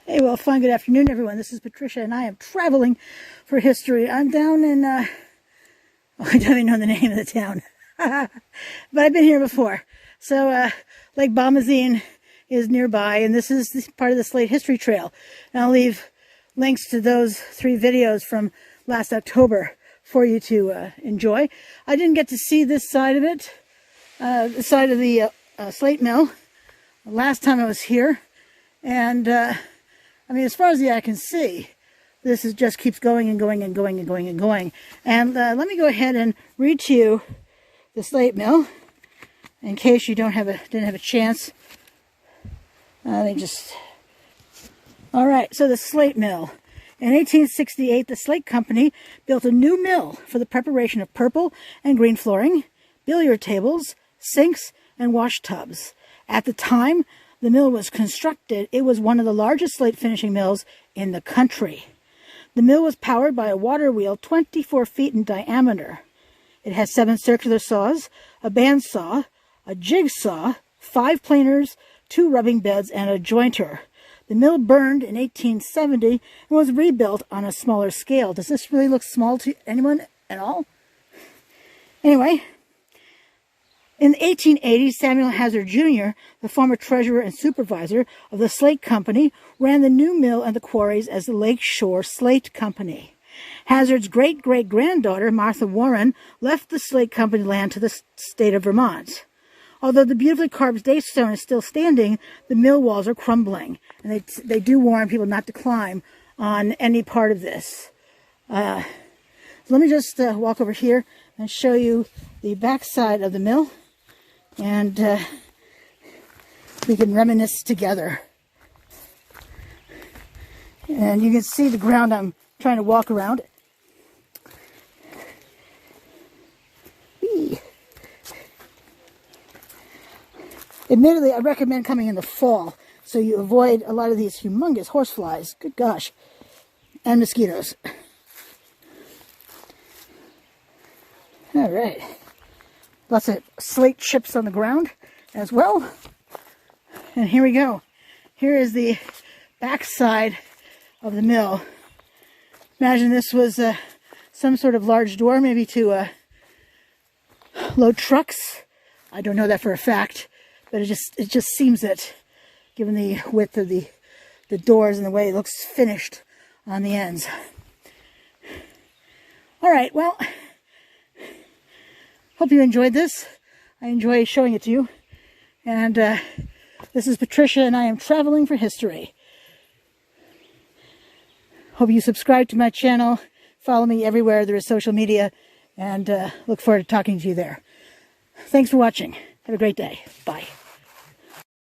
Hey, well, fine, good afternoon, everyone. This is Patricia, and I am traveling for history. I'm down in, I don't even know the name of the town, but I've been here before. So, Lake Bomoseen is nearby, and this is part of the Slate History Trail. And I'll leave links to those 3 videos from last October for you to enjoy. I didn't get to see this side of it, the side of the Slate Mill, last time I was here, and I mean, as far as the eye can see, this just keeps going and going and going and going and going. And let me go ahead and read to you the Slate Mill, in case you didn't have a chance. Let me just... All right, so the Slate Mill. In 1868, the Slate Company built a new mill for the preparation of purple and green flooring, billiard tables, sinks, and washtubs. At the time the mill was constructed, it was one of the largest slate finishing mills in the country. The mill was powered by a waterwheel 24 feet in diameter. It has 7 circular saws, a bandsaw, a jigsaw, 5 planers, 2 rubbing beds, and a jointer. The mill burned in 1870 and was rebuilt on a smaller scale. Does this really look small to anyone at all? Anyway, in the 1880s, Samuel Hazard Jr., the former treasurer and supervisor of the Slate Company, ran the new mill and the quarries as the Lake Shore Slate Company. Hazard's great-great-granddaughter, Martha Warren, left the Slate Company land to the state of Vermont. Although the beautifully carved date stone is still standing, the mill walls are crumbling, and they do warn people not to climb on any part of this. So let me just walk over here and show you the back side of the mill, and we can reminisce together. And you can see the ground I'm trying to walk around. Whee. Admittedly, I recommend coming in the fall so you avoid a lot of these humongous horseflies. Good gosh. And mosquitoes. All right. Lots of slate chips on the ground as well. And here we go. Here is the back side of the mill. Imagine this was some sort of large door, maybe to load trucks. I don't know that for a fact, but it just seems it, given the width of the doors and the way it looks finished on the ends. All right, well, hope you enjoyed this. I enjoy showing it to you. And this is Patricia, and I am traveling for history. Hope you subscribe to my channel. Follow me everywhere there is social media. And look forward to talking to you there. Thanks for watching. Have a great day. Bye.